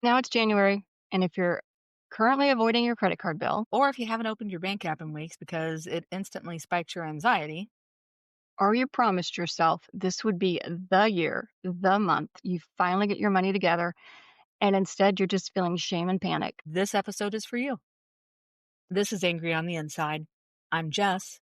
Now it's January, and if you're currently avoiding your credit card bill, Or if you haven't opened your bank app in weeks because it instantly spikes your anxiety, or you promised yourself this would be the year, the month, you finally get your money together, and instead you're just feeling shame and panic. this episode is for you. This is Angry on the Inside. I'm Jess.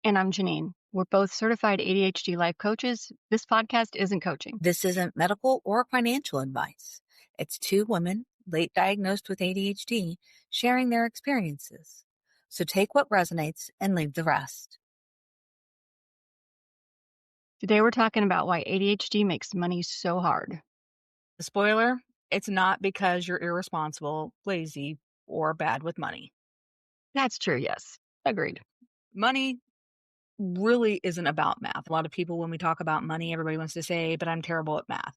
And I'm Jeannine. We're both certified ADHD life coaches. This podcast isn't coaching. This isn't medical or financial advice. It's two women, late diagnosed with ADHD, sharing their experiences. So take what resonates and leave the rest. Today we're talking about why ADHD makes money so hard. Spoiler, it's not because you're irresponsible, lazy, or bad with money. That's true, yes. Agreed. Money really isn't about math. A lot of people, when we talk about money, everybody wants to say, but I'm terrible at math.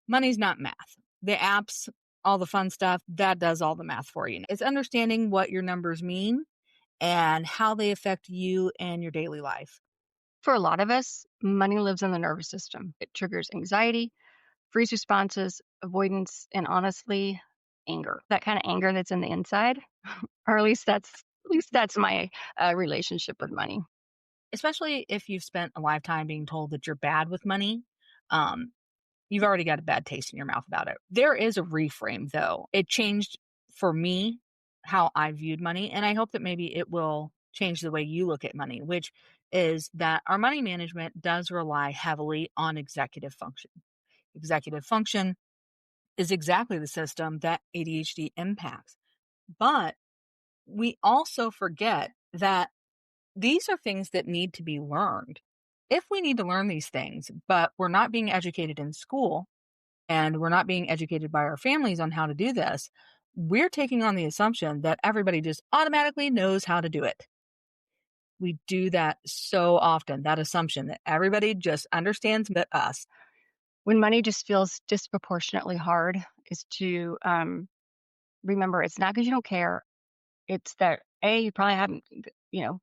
Money's not math. The apps, all the fun stuff, that does all the math for you. It's understanding what your numbers mean and how they affect you and your daily life. For a lot of us, money lives in the nervous system. It triggers anxiety, freeze responses, avoidance, and honestly, anger. That kind of anger that's in the inside, or at least that's my relationship with money. Especially if you've spent a lifetime being told that you're bad with money, um, you've already got a bad taste in your mouth about it. There is a reframe, though. It changed for me how I viewed money, and I hope that maybe it will change the way you look at money, which is that our money management does rely heavily on executive function. Executive function is exactly the system that ADHD impacts. But we also forget that these are things that need to be learned. If we need to learn these things, but we're not being educated in school and we're not being educated by our families on how to do this, we're taking on the assumption that everybody just automatically knows how to do it. We do that so often, that assumption that everybody just understands but us. When money just feels disproportionately hard, is to remember it's not because you don't care. It's that you probably haven't,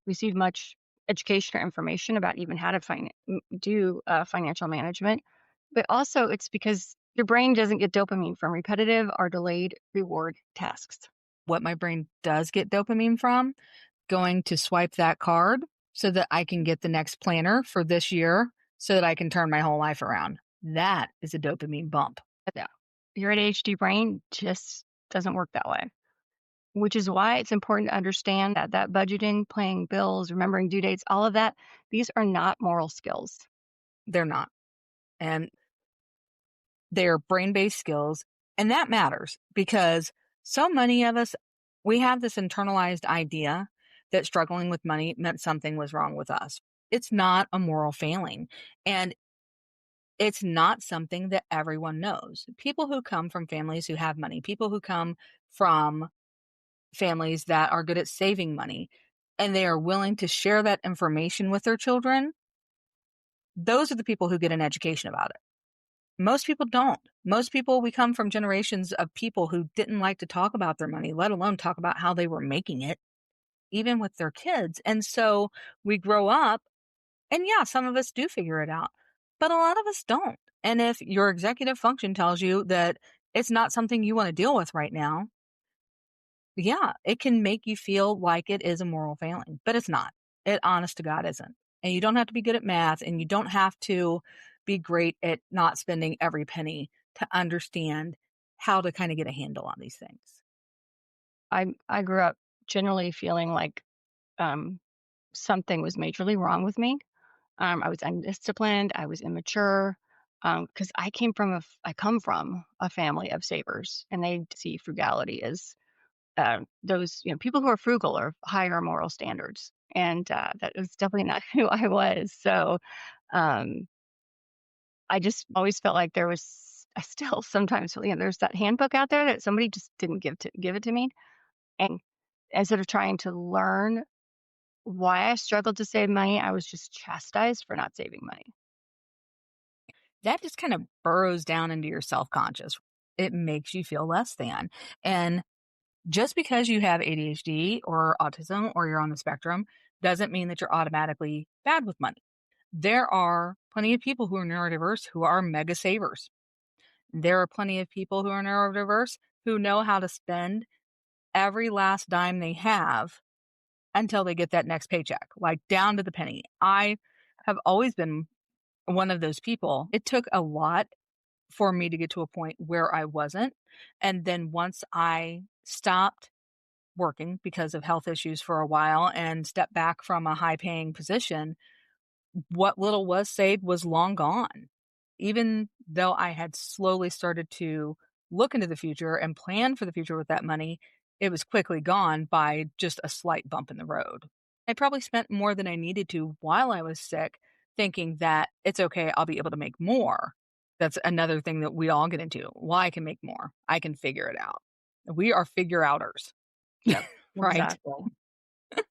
received much education or information about even how to do financial management. But also, it's because your brain doesn't get dopamine from repetitive or delayed reward tasks. What my brain does get dopamine from, going to swipe that card so that I can get the next planner for this year so that I can turn my whole life around. That is a dopamine bump. Yeah. Your ADHD brain just doesn't work that way, which is why it's important to understand that budgeting, paying bills, remembering due dates, all of that, these are not moral skills. They're not. And they're brain-based skills. And that matters because so many of us, we have this internalized idea that struggling with money meant something was wrong with us. It's not a moral failing. And it's not something that everyone knows. People who come from families who have money, people who come from families that are good at saving money, and they are willing to share that information with their children, those are the people who get an education about it. Most people don't. Most people, we come from generations of people who didn't like to talk about their money, let alone talk about how they were making it, even with their kids. And so we grow up, and yeah, some of us do figure it out, but a lot of us don't. And if your executive function tells you that it's not something you want to deal with right now, yeah, it can make you feel like it is a moral failing, but it's not. It honest to God isn't. And you don't have to be good at math and you don't have to be great at not spending every penny to understand how to kind of get a handle on these things. I grew up generally feeling like um, something was majorly wrong with me. I was undisciplined. I was immature because I come from a family of savers, and they see frugality as those people who are frugal or higher moral standards, and that was definitely not who I was. So um, I just always felt like there was. I still sometimes feel, there's that handbook out there that somebody just didn't give it to me, and instead of trying to learn why I struggled to save money, I was just chastised for not saving money. That just kind of burrows down into your self-conscious. It makes you feel less than. And just because you have ADHD or autism or you're on the spectrum doesn't mean that you're automatically bad with money. There are plenty of people who are neurodiverse who are mega savers. There are plenty of people who are neurodiverse who know how to spend every last dime they have until they get that next paycheck, like down to the penny. I have always been one of those people. It took a lot for me to get to a point where I wasn't. And then once I stopped working because of health issues for a while and stepped back from a high paying position, what little was saved was long gone. Even though I had slowly started to look into the future and plan for the future with that money, it was quickly gone by just a slight bump in the road. I probably spent more than I needed to while I was sick, thinking that it's okay, I'll be able to make more. That's another thing that we all get into. Well, I can make more. I can figure it out. We are figure outers, Yep, right? exactly.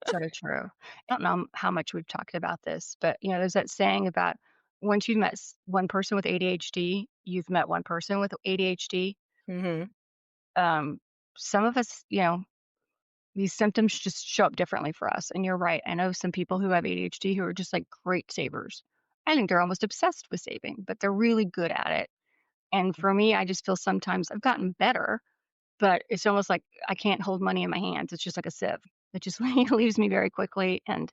So true. I don't know how much we've talked about this, but, there's that saying about once you've met one person with ADHD, you've met one person with ADHD. Hmm. Um, some of us, these symptoms just show up differently for us. And you're right. I know some people who have ADHD who are just like great savers. I think they're almost obsessed with saving, but they're really good at it. And for me, I just feel sometimes I've gotten better, but it's almost like I can't hold money in my hands. It's just like a sieve. It just leaves me very quickly. And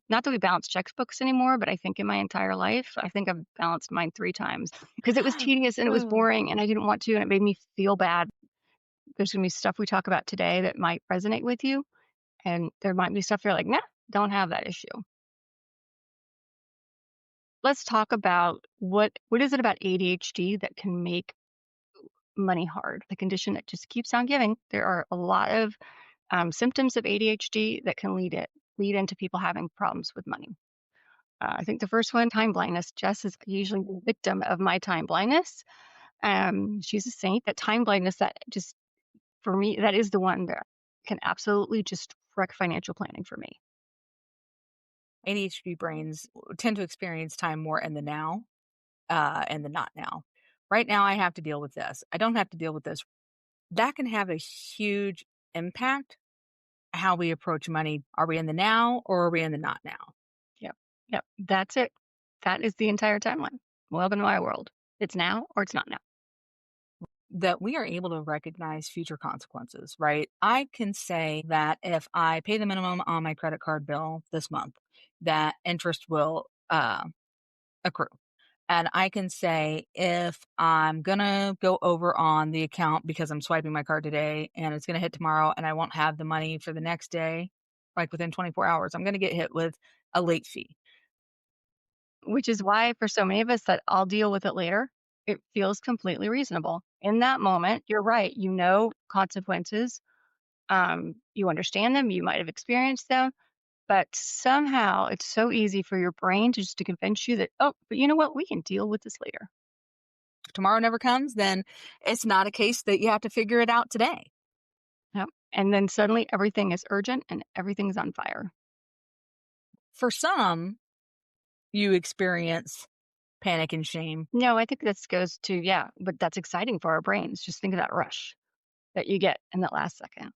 not that we balance checkbooks anymore, but I think in my entire life, I think I've balanced mine 3 times because it was tedious and it was boring and I didn't want to and it made me feel bad. There's gonna be stuff we talk about today that might resonate with you, and there might be stuff you're like, "Nah, don't have that issue." Let's talk about what is it about ADHD that can make money hard? The condition that just keeps on giving. There are a lot of, symptoms of ADHD that can lead into people having problems with money. I think the first one, time blindness. Jess is usually the victim of my time blindness. She's a saint. That time blindness, that just for me, that is the one that can absolutely just wreck financial planning for me. ADHD brains tend to experience time more in the now and the not now. Right now, I have to deal with this. I don't have to deal with this. That can have a huge impact how we approach money. Are we in the now or are we in the not now? Yep. Yep. That's it. That is the entire timeline. Welcome to my world. It's now or it's not now. That we are able to recognize future consequences, right? I can say that if I pay the minimum on my credit card bill this month, that interest will accrue. And I can say if I'm gonna go over on the account because I'm swiping my card today and it's gonna hit tomorrow and I won't have the money for the next day, like within 24 hours, I'm gonna get hit with a late fee. Which is why for so many of us that I'll deal with it later, it feels completely reasonable. In that moment, you're right. You know consequences. You understand them. You might have experienced them. But somehow it's so easy for your brain to just to convince you that, oh, but you know what? We can deal with this later. If tomorrow never comes, then it's not a case that you have to figure it out today. Yep. And then suddenly everything is urgent and everything's on fire. For some, you experience panic and shame. No, I think this goes to, yeah, but that's exciting for our brains. Just think of that rush that you get in that last second.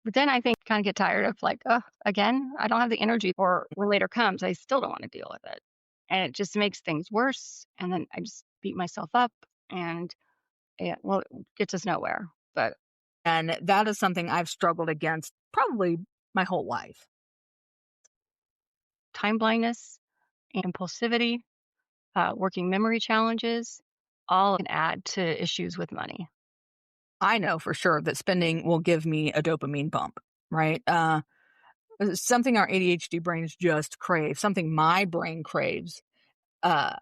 But then I think kind of get tired of like, oh, again, I don't have the energy for when later comes. I still don't want to deal with it. And it just makes things worse. And then I just beat myself up and yeah, well, it gets us nowhere. But And that is something I've struggled against probably my whole life. time blindness, impulsivity, working memory challenges, all can add to issues with money. I know for sure that spending will give me a dopamine bump, right? Something our ADHD brains just crave, something my brain craves. Uh,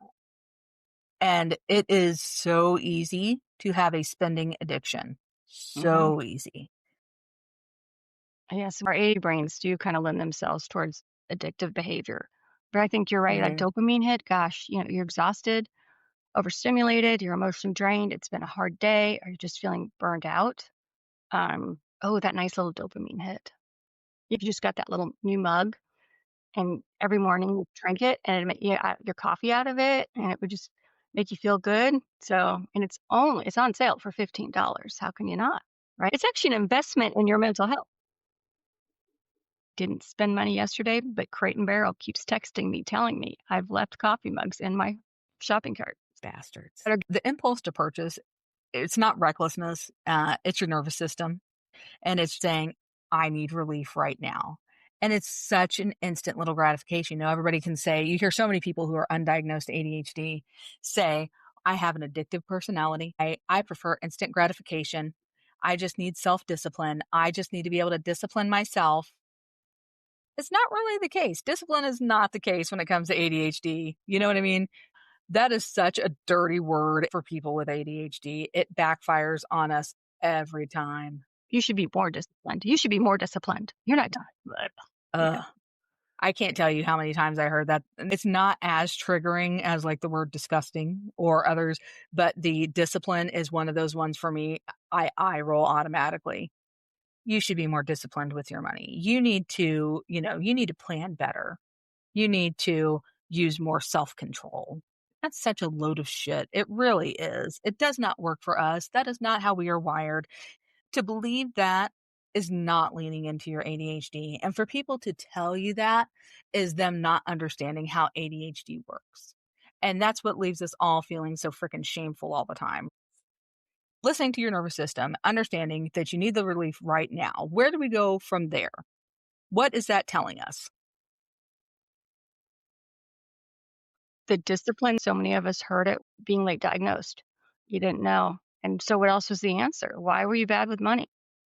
and it is so easy to have a spending addiction. Hmm. So easy. Yes, our A brains do kind of lend themselves towards addictive behavior. But I think you're right. That Hmm. dopamine hit, gosh, you're exhausted, overstimulated, you're emotionally drained. It's been a hard day, or you're just feeling burned out. Oh, that nice little dopamine hit. If you just got that little new mug and every morning you drink it and it make your coffee out of it and it would just make you feel good. So, and it's on sale for $15. How can you not? Right? It's actually an investment in your mental health. Didn't spend money yesterday, but Crate and Barrel keeps texting me, telling me I've left coffee mugs in my shopping cart. bastards. That are The impulse to purchase, it's not recklessness, it's your nervous system, and it's saying, "I need relief right now." And it's such an instant little gratification. Everybody can say you hear so many people who are undiagnosed ADHD say, "I have an addictive personality. I prefer instant gratification. I just need self-discipline. I just need to be able to discipline myself." It's not really the case. Discipline is not the case when it comes to ADHD. You know what I mean? That is such a dirty word for people with ADHD. It backfires on us every time. you should be more disciplined. You should be more disciplined. You're not done. Yeah. Ugh. I can't tell you how many times I heard that. And it's not as triggering as like the word disgusting or others, but the discipline is one of those ones for me. I roll automatically. You should be more disciplined with your money. You need to plan better. You need to use more self-control. That's such a load of shit. It really is. It does not work for us. That is not how we are wired. To believe that is not leaning into your ADHD. And for people to tell you that is them not understanding how ADHD works. And that's what leaves us all feeling so freaking shameful all the time. Listening to your nervous system, understanding that you need the relief right now. Where do we go from there? What is that telling us? The discipline, so many of us heard it being late diagnosed. You didn't know. And so what else was the answer? Why were you bad with money?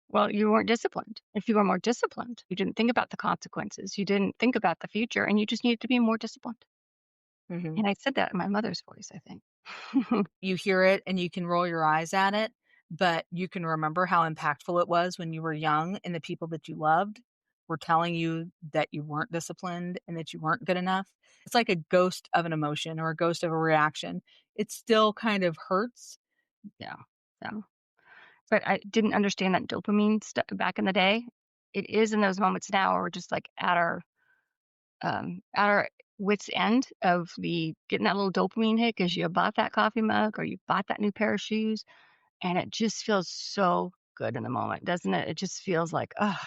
Well, you weren't disciplined. If you were more disciplined, you didn't think about the consequences. You didn't think about the future, and you just needed to be more disciplined. Mhm. And I said that in my mother's voice, I think. You hear it and you can roll your eyes at it, but you can remember how impactful it was when you were young and the people that you loved were telling you that you weren't disciplined and that you weren't good enough. It's like a ghost of an emotion or a ghost of a reaction. It still kind of hurts. Yeah. Yeah. But I didn't understand that dopamine stuff back in the day. It is in those moments now where we're just like at our wits end of the getting that little dopamine hit because you bought that coffee mug or you bought that new pair of shoes, and it just feels so good in the moment, doesn't it? It just feels like, oh,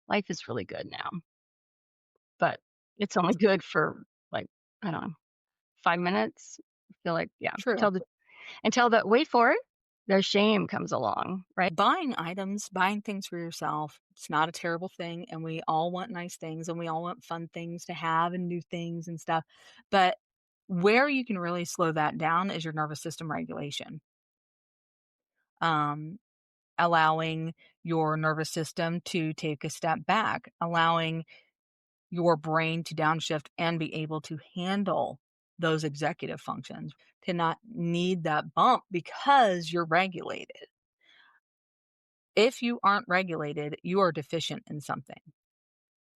life is really good now. But it's only good for like, I don't know, 5 minutes. I feel like, yeah, True. until the wait for it, the shame comes along, right? Buying items, buying things for yourself, it's not a terrible thing. And we all want nice things and we all want fun things to have and new things and stuff. But where you can really slow that down is your nervous system regulation. Um, Allowing your nervous system to take a step back, allowing your brain to downshift and be able to handle those executive functions, to not need that bump because you're regulated. If you aren't regulated, you are deficient in something.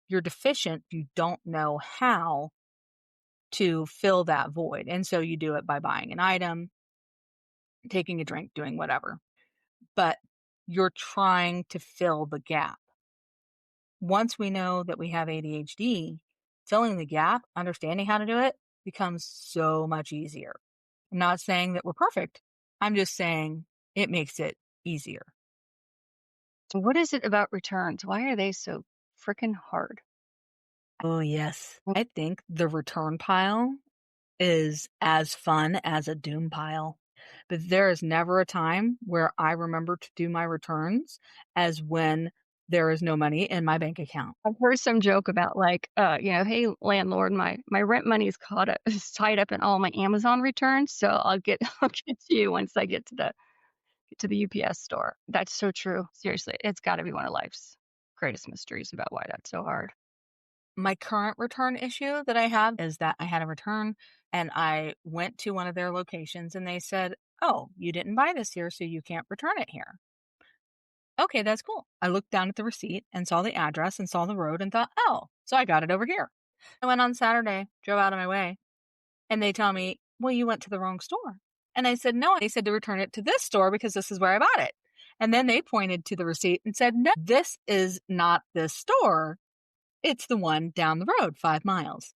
You're deficient, you don't know how to fill that void. And so you do it by buying an item, taking a drink, doing whatever. But you're trying to fill the gap. Once we know that we have ADHD, filling the gap, understanding how to do it becomes so much easier. I'm not saying that we're perfect. I'm just saying it makes it easier. So what is it about returns? Why are they so freaking hard? Oh, yes. I think the return pile is as fun as a doom pile. But there is never a time where I remember to do my returns as when there is no money in my bank account. I've heard some joke about like, "Hey, landlord, my rent money is caught up is tied up in all my Amazon returns, so I'll get I'll get to you once I get to the UPS store." That's so true. Seriously, it's gotta be one of life's greatest mysteries about why that's so hard. My current return issue that I have is that I had a return and I went to one of their locations and they said, "Oh, you didn't buy this here, so you can't return it here." Okay, that's cool. I looked down at the receipt and saw the address and saw the road and thought, "Oh, so I got it over here." I went on Saturday, drove out of my way, and they tell me, "Well, you went to the wrong store." And I said, "No." They said to return it to this store because this is where I bought it. And then they pointed to the receipt and said, "No, this is not this store. It's the one down the road 5 miles."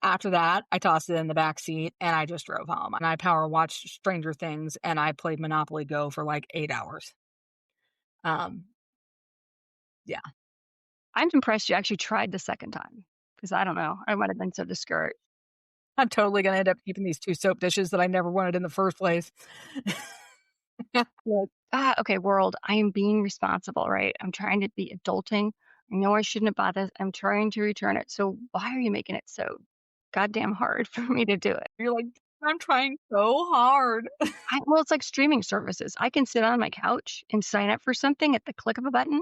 After that, I tossed it in the back seat and I just drove home. And I power watched Stranger Things and I played Monopoly Go for like 8 hours. Um, yeah. I'm impressed you actually tried the second time, because I don't know, I might have been so discouraged. I'm totally gonna end up keeping these 2 soap dishes that I never wanted in the first place. Like, okay, world, I am being responsible, right? I'm trying to be adulting. I know I shouldn't have bought this. I'm trying to return it. So why are you making it so goddamn hard for me to do it? You're like, "I'm trying so hard." Well, it's like streaming services. I can sit on my couch and sign up for something at the click of a button.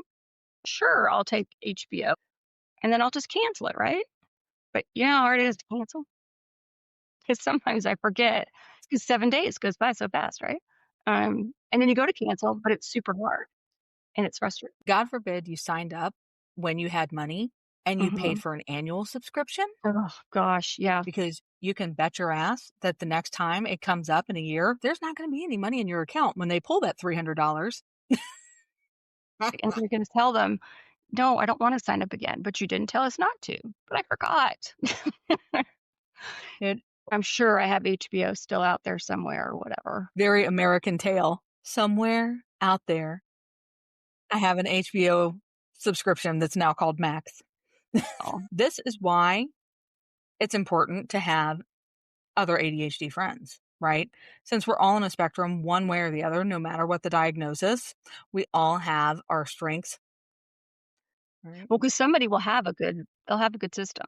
Sure, I'll take HBO and then I'll just cancel it, right? But you know how hard it is to cancel? Because sometimes I forget. Because 7 days goes by so fast, right? And then you go to cancel, but it's super hard and it's frustrating. God forbid you signed up when you had money and you paid Mhm. for an annual subscription, Oh gosh, yeah. because you can bet your ass that the next time it comes up in a year, there's not gonna be any money in your account when they pull that $300. And you're gonna tell them, "No, I don't wanna sign up again," but you didn't tell us not to. But I forgot. It I'm sure I have HBO still out there somewhere or whatever. very American tale. Somewhere out there, I have an HBO subscription that's now called Max. Oh, This is why it's important to have other ADHD friends, right? Since we're all on a spectrum, one way or the other, no matter what the diagnosis, we all have our strengths, right? well, because somebody will have a good they'll have a good system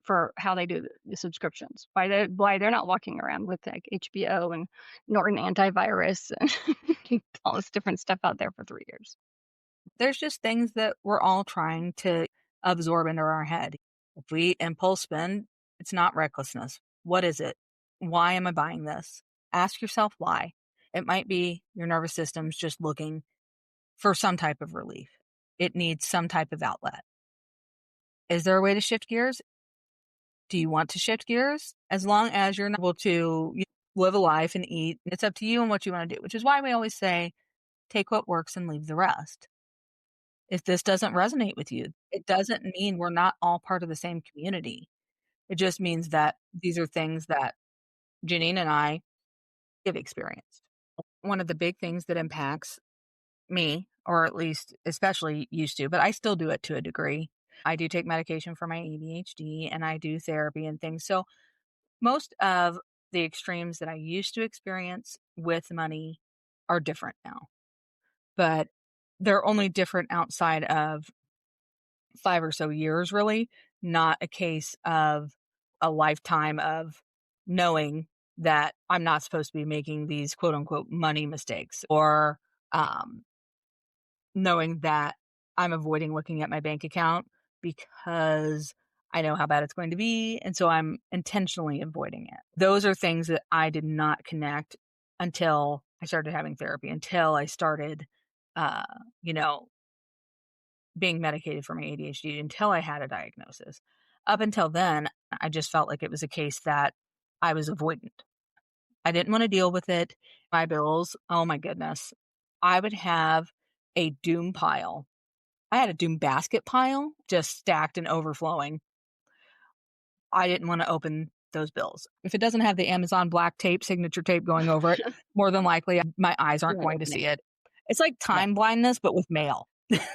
for how they do the subscriptions. Why they're not walking around with, like, HBO and Norton antivirus and all this different stuff out there for 3 years. There's just things that we're all trying to absorb into our head. If we impulse spend, it's not recklessness. What is it? Why am I buying this? Ask yourself why. It might be your nervous system's just looking for some type of relief. It needs some type of outlet. Is there a way to shift gears? Do you want to shift gears? As long as you're not able to live a life and eat, it's up to you and what you want to do, which is why we always say take what works and leave the rest. If this doesn't resonate with you, it doesn't mean we're not all part of the same community. It just means that these are things that Janine and I have experienced. One of the big things that impacts me, or at least especially used to, but I still do it to a degree. I do take medication for my ADHD and I do therapy and things. So most of the extremes that I used to experience with money are different now, but they're only different outside of 5 or so years, really, not a case of a lifetime of knowing that I'm not supposed to be making these quote unquote money mistakes, or um, knowing that I'm avoiding looking at my bank account because I know how bad it's going to be. And so I'm intentionally avoiding it. Those are things that I did not connect until I started having therapy, until I started, uh, you know, being medicated for my ADHD, until I had a diagnosis. Up until then, I just felt like it was a case that I was avoidant. I didn't want to deal with it. My bills, oh my goodness. I would have a doom pile. I had a doom basket pile just stacked and overflowing. I didn't want to open those bills. If it doesn't have the Amazon black tape, signature tape going over it, more than likely my eyes You're aren't not going to opening see it. it. It's like Yeah, time blindness, but with mail.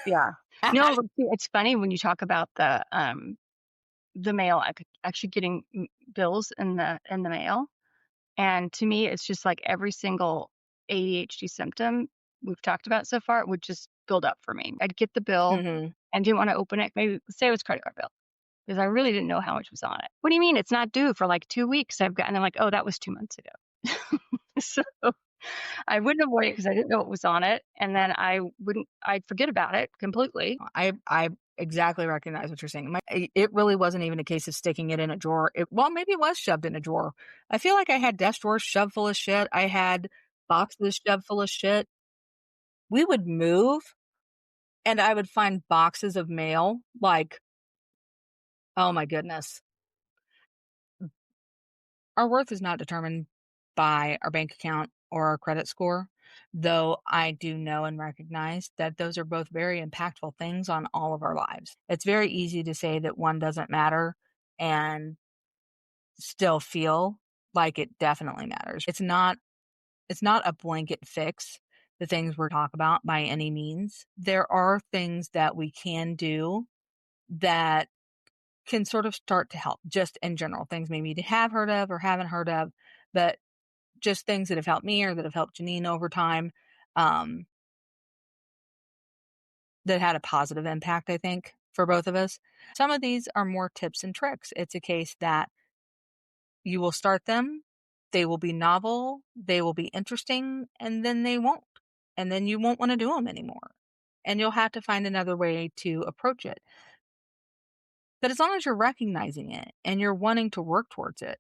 yeah. No, but see, it's funny when you talk about the mail, actually getting bills in the mail. And to me, it's just like every single ADHD symptom we've talked about so far would just build up for me. I'd get the bill Hmm. and didn't want to open it. Maybe say it was a credit card bill because I really didn't know how much was on it. What do you mean it's not due for like 2 weeks? I've gotten. I'm like, oh, that was 2 months ago. So I wouldn't avoid it because I didn't know what was on it, and then I'd forget about it completely. I exactly recognize what you're saying. It really wasn't even a case of sticking it in a drawer. Well, maybe it was shoved in a drawer. I feel like I had desk drawers shoved full of shit. I had boxes shoved full of shit. We would move and I would find boxes of mail. Like, oh my goodness. Our worth is not determined by our bank account or our credit score, though I do know and recognize that those are both very impactful things on all of our lives. It's very easy to say that one doesn't matter and still feel like it definitely matters. It's not a blanket fix, the things we're talking about by any means. There are things that we can do that can sort of start to help just in general things maybe you have heard of or haven't heard of, but just things that have helped me or that have helped Janine over time, um, that had a positive impact, I think, for both of us. Some of these are more tips and tricks. It's a case that you will start them, they will be novel, they will be interesting, and then they won't. And then you won't want to do them anymore. And you'll have to find another way to approach it. But as long as you're recognizing it and you're wanting to work towards it,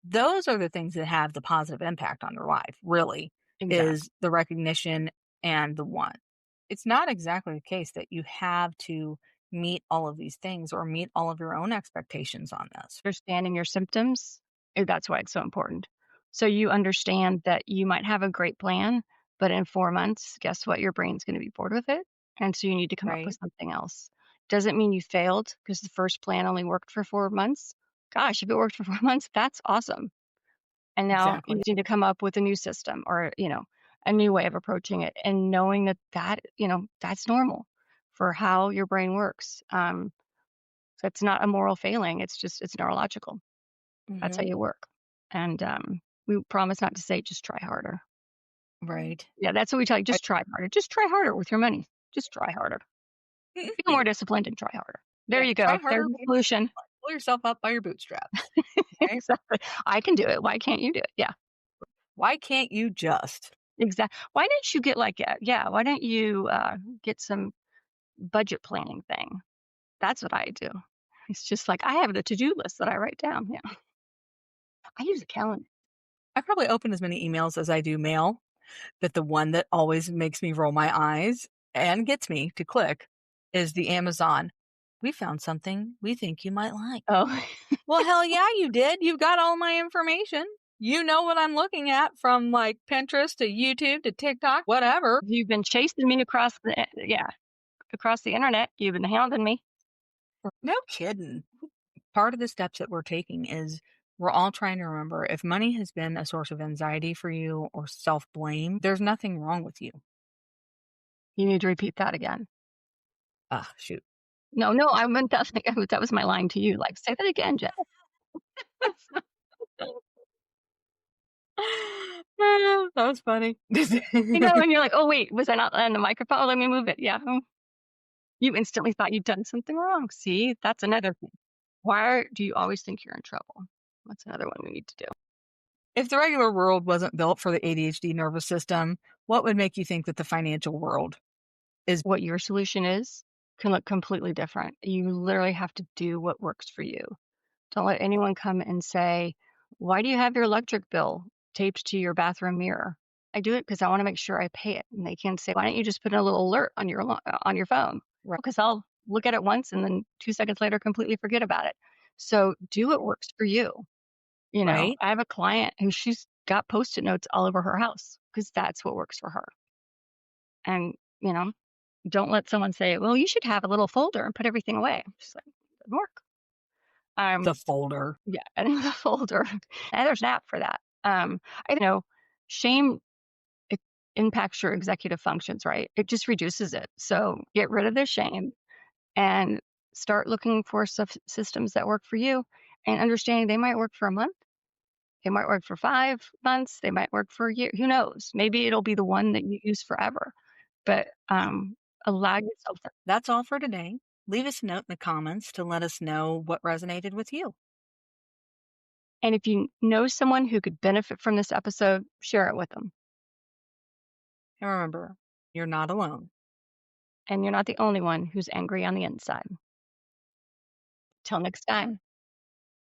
those are the things that have the positive impact on your life, really, Exactly. is the recognition and the want. It's not exactly the case that you have to meet all of these things or meet all of your own expectations on this. Understanding your symptoms, that's why it's so important. So you understand that you might have a great plan, but in 4 months, guess what? Your brain's gonna be bored with it, and so you need to come up with Right? something else. Doesn't mean you failed because the first plan only worked for 4 months. Gosh, if it worked for 4 months, that's awesome. And now you Exactly. need to come up with a new system or, a new way of approaching it and knowing that, that's normal for how your brain works. So it's not a moral failing, it's neurological. That's how Hmm. you work. And, we promise not to say, "Just try harder." Right. Yeah, that's what we tell you, "Just try harder. Just try harder with your money. Just try harder. Be more disciplined and try harder." There Yeah. you Try go. There's harder. the solution. Pull yourself up by your bootstraps. Right? Exactly. I can do it. Why can't you do it? Yeah, Why can't you just? why don't you get like yeah, why don't you, get some budget planning thing? That's what I do. It's just like I have the to-do list that I write down, yeah. I use a calendar. I probably open as many emails as I do mail, but the one that always makes me roll my eyes and gets me to click is the Amazon. We found something we think you might like. Oh, Well, hell yeah, you did. You've got all my information. You know what I'm looking at from like Pinterest to YouTube to TikTok, whatever. you've been chasing me across yeah, across the internet. You've been hounding me. No kidding. Part of the steps that we're taking is we're all trying to remember if money has been a source of anxiety for you or self blame, there's nothing wrong with you. You need to repeat that again. Ah, shoot. No, no, I meant that that was my line to you, like, "Say that again, Jeff." Ah, that was funny. And you're like, "Oh, wait, was I not on the microphone? Oh, let me move it." Yeah, you instantly thought you'd done something wrong. See, that's another thing. Why do you always think you're in trouble? That's another one we need to do. If the regular world wasn't built for the ADHD nervous system, what would make you think that the financial world is? What your solution is can look completely different. You literally have to do what works for you. Don't let anyone come and say, "Why do you have your electric bill taped to your bathroom mirror?" I do it because I want to make sure I pay it. And they can say, "Why don't you just put in a little alert on your phone?" Right. Because I'll look at it once and then 2 seconds later completely forget about it. So do what works for you. Right? I have a client who she's got post-it notes all over her house because that's what works for her. And, don't let someone say, "Well, you should have a little folder and put everything away." She's like, "Doesn't work." The Um, folder. yeah, and the folder. And there's an app for that. I know shame it impacts your executive functions, right? It just reduces it. So get rid of the shame and start looking for systems that work for you and understanding they might work for a month. They might work for 5 months. They might work for a year. Who knows? Maybe it'll be the one that you use forever. But allow yourself that. That's all for today. Leave us a note in the comments to let us know what resonated with you. And if you know someone who could benefit from this episode, share it with them. And remember, you're not alone. And you're not the only one who's angry on the inside. Till next time.